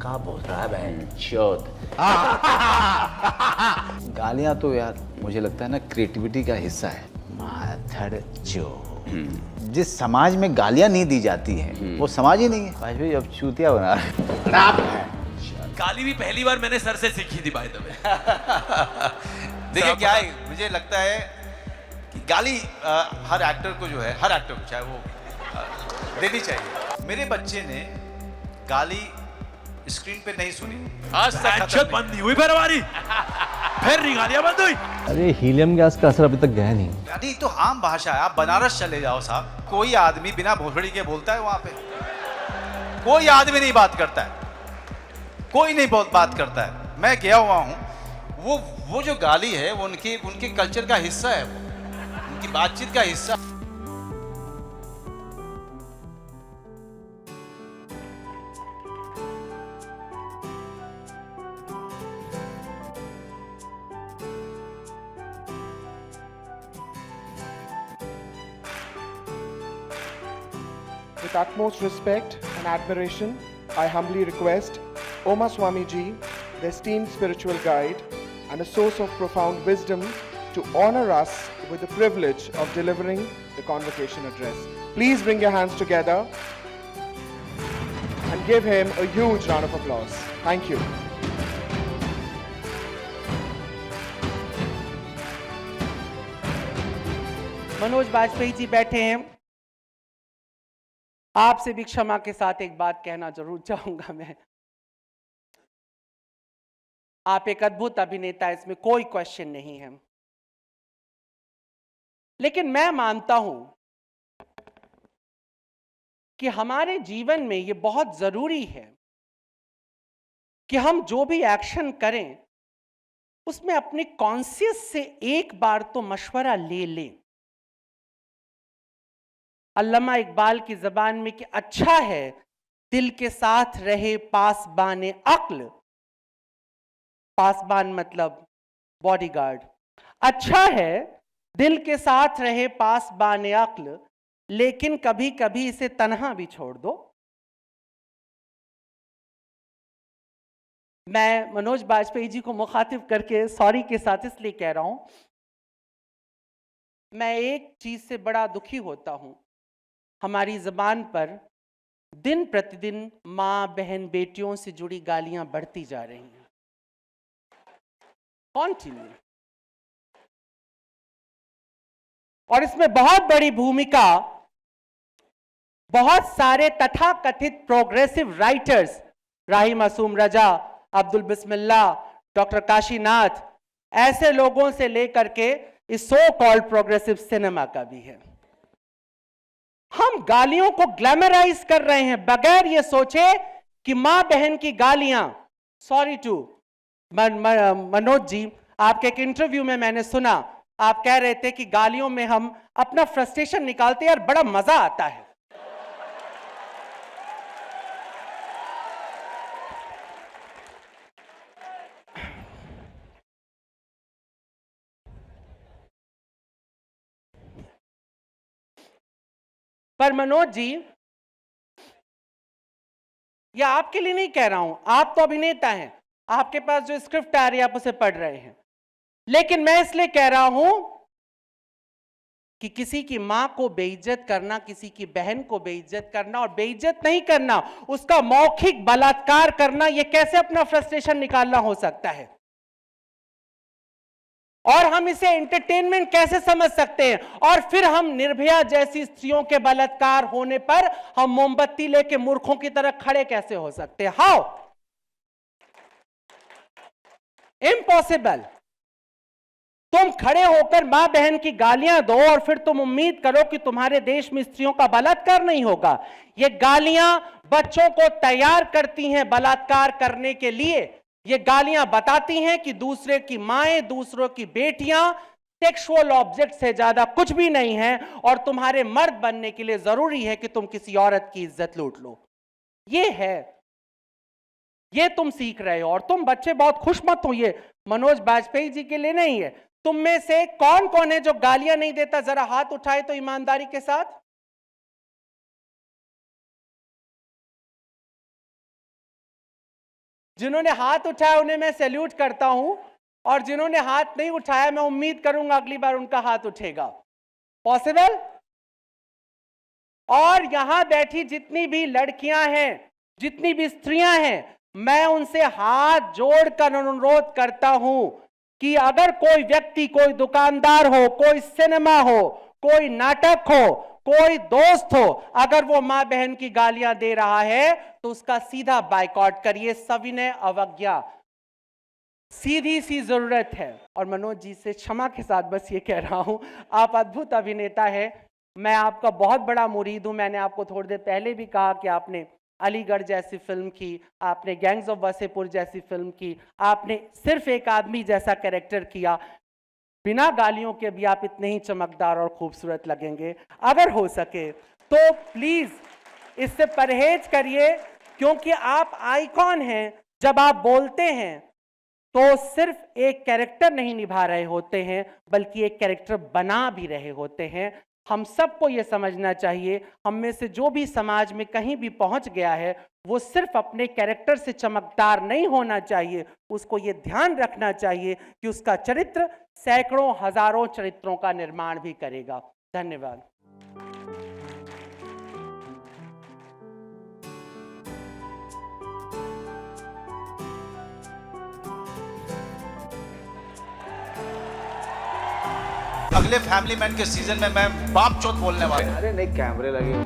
कहाँ पहुंच रहा है बहन चौथ। गालियां तो यार मुझे लगता है ना क्रिएटिविटी का हिस्सा है। माधर चो जिस समाज में गालियां नहीं दी जाती हैं वो समाज ही नहीं है। भाई अब चूतिया बना रहे। गाली भी पहली बार मैंने सर से सीखी थी भाई। देखिए क्या है, मुझे लगता है कि गाली हर एक्टर को जो है, हर एक्टर को चाहे वो देनी चाहिए। मेरे बच्चे ने गाली स्क्रीन पे नहीं सुनी, आज तक एक्शन बंद नहीं हुई फिर हमारी, फिर नहीं गालियां बंद हुई। अरे हीलियम गैस का असर अभी तक गया नहीं। यानी तो आम भाषा है। आप बनारस चले जाओ साहब, कोई आदमी बिना भोसड़ी के बोलता है वहां पे? कोई आदमी नहीं बात करता है, कोई नहीं बहुत बात करता है। मैं गया हुआ हूँ, वो जो गाली है वो उनके कल्चर का हिस्सा है, वो उनकी बातचीत का हिस्सा। With utmost respect and admiration, I humbly request Oma Swamiji, the esteemed spiritual guide and a source of profound wisdom, to honor us with the privilege of delivering the convocation address. Please bring your hands together and give him a huge round of applause. Thank you. Manoj Bajpayee जी बैठे हैं। आपसे भी क्षमा के साथ एक बात कहना जरूर चाहूंगा मैं। आप एक अद्भुत अभिनेता, इसमें कोई क्वेश्चन नहीं है, लेकिन मैं मानता हूं कि हमारे जीवन में यह बहुत जरूरी है कि हम जो भी एक्शन करें उसमें अपने कॉन्शियस से एक बार तो मशवरा ले लें। अल्लामा इकबाल की जबान में कि अच्छा है दिल के साथ रहे पासबान अक्ल, पासबान मतलब बॉडीगार्ड, अच्छा है दिल के साथ रहे पासबान अक्ल, लेकिन कभी कभी इसे तन्हा भी छोड़ दो। मैं मनोज बाजपेयी जी को मुखातिब करके सॉरी के साथ इसलिए कह रहा हूं, मैं एक चीज से बड़ा दुखी होता हूं, हमारी जबान पर दिन प्रतिदिन मां बहन बेटियों से जुड़ी गालियां बढ़ती जा रही हैं। कॉन्टिन्यू। और इसमें बहुत बड़ी भूमिका बहुत सारे तथाकथित प्रोग्रेसिव राइटर्स, राही मासूम रजा, अब्दुल बिस्मिल्लाह, डॉक्टर काशीनाथ, ऐसे लोगों से लेकर के इस सो कॉल्ड प्रोग्रेसिव सिनेमा का भी है। हम गालियों को ग्लैमराइज कर रहे हैं बगैर ये सोचे कि मां बहन की गालियां, सॉरी टू मनोज जी, आपके एक इंटरव्यू में मैंने सुना, आप कह रहे थे कि गालियों में हम अपना फ्रस्ट्रेशन निकालते हैं और बड़ा मजा आता है। पर मनोज जी, यह आपके लिए नहीं कह रहा हूं, आप तो अभिनेता हैं, आपके पास जो स्क्रिप्ट आ रही है आप उसे पढ़ रहे हैं, लेकिन मैं इसलिए कह रहा हूं कि किसी की मां को बेइज्जत करना, किसी की बहन को बेइज्जत करना, और बेइज्जत नहीं करना, उसका मौखिक बलात्कार करना, यह कैसे अपना फ्रस्ट्रेशन निकालना हो सकता है? और हम इसे एंटरटेनमेंट कैसे समझ सकते हैं? और फिर हम निर्भया जैसी स्त्रियों के बलात्कार होने पर हम मोमबत्ती लेके मूर्खों की तरह खड़े कैसे हो सकते हैं? हाउ? इम्पॉसिबल। तुम खड़े होकर मां बहन की गालियां दो और फिर तुम उम्मीद करो कि तुम्हारे देश में स्त्रियों का बलात्कार नहीं होगा। ये गालियां बच्चों को तैयार करती हैं बलात्कार करने के लिए। ये गालियां बताती हैं कि दूसरे की माएं, दूसरों की बेटियां सेक्सुअल ऑब्जेक्ट से ज्यादा कुछ भी नहीं है, और तुम्हारे मर्द बनने के लिए जरूरी है कि तुम किसी औरत की इज्जत लूट लो। ये है, ये तुम सीख रहे हो। और तुम बच्चे बहुत खुश मत हो, ये मनोज बाजपेयी जी के लिए नहीं है। तुम में से कौन कौन है जो गालियां नहीं देता? जरा हाथ उठाए तो ईमानदारी के साथ। जिन्होंने हाथ उठाया उन्हें मैं सैल्यूट करता हूं, और जिन्होंने हाथ नहीं उठाया मैं उम्मीद करूंगा अगली बार उनका हाथ उठेगा। पॉसिबल? और यहां बैठी जितनी भी लड़कियां हैं, जितनी भी स्त्रियां हैं, मैं उनसे हाथ जोड़कर अनुरोध करता हूं कि अगर कोई व्यक्ति, कोई दुकानदार हो, कोई सिनेमा हो, कोई नाटक हो, कोई दोस्त हो, अगर वो मां बहन की गालियां दे रहा है तो उसका सीधा बायकॉट करिए, सविनय अवज्ञा, सीधी सी जरूरत है। और मनोज जी से क्षमा के साथ बस ये कह रहा हूं, आप अद्भुत अभिनेता है, मैं आपका बहुत बड़ा मुरीद हूं। मैंने आपको थोड़ी देर पहले भी कहा कि आपने अलीगढ़ जैसी फिल्म की, आपने गैंग्स ऑफ वासेपुर जैसी फिल्म की, आपने सिर्फ एक आदमी जैसा कैरेक्टर किया, बिना गालियों के भी आप इतने ही चमकदार और खूबसूरत लगेंगे। अगर हो सके तो प्लीज इससे परहेज करिए, क्योंकि आप आइकॉन हैं। जब आप बोलते हैं तो सिर्फ एक कैरेक्टर नहीं निभा रहे होते हैं, बल्कि एक कैरेक्टर बना भी रहे होते हैं। हम सबको ये समझना चाहिए, हम में से जो भी समाज में कहीं भी पहुंच गया है, वो सिर्फ अपने कैरेक्टर से चमकदार नहीं होना चाहिए, उसको ये ध्यान रखना चाहिए कि उसका चरित्र सैकड़ों हजारों चरित्रों का निर्माण भी करेगा। धन्यवाद। अगले फैमिली मैन के सीजन में मैं बाप चौथ बोलने वाला हूं। अरे नहीं, कैमरे लगे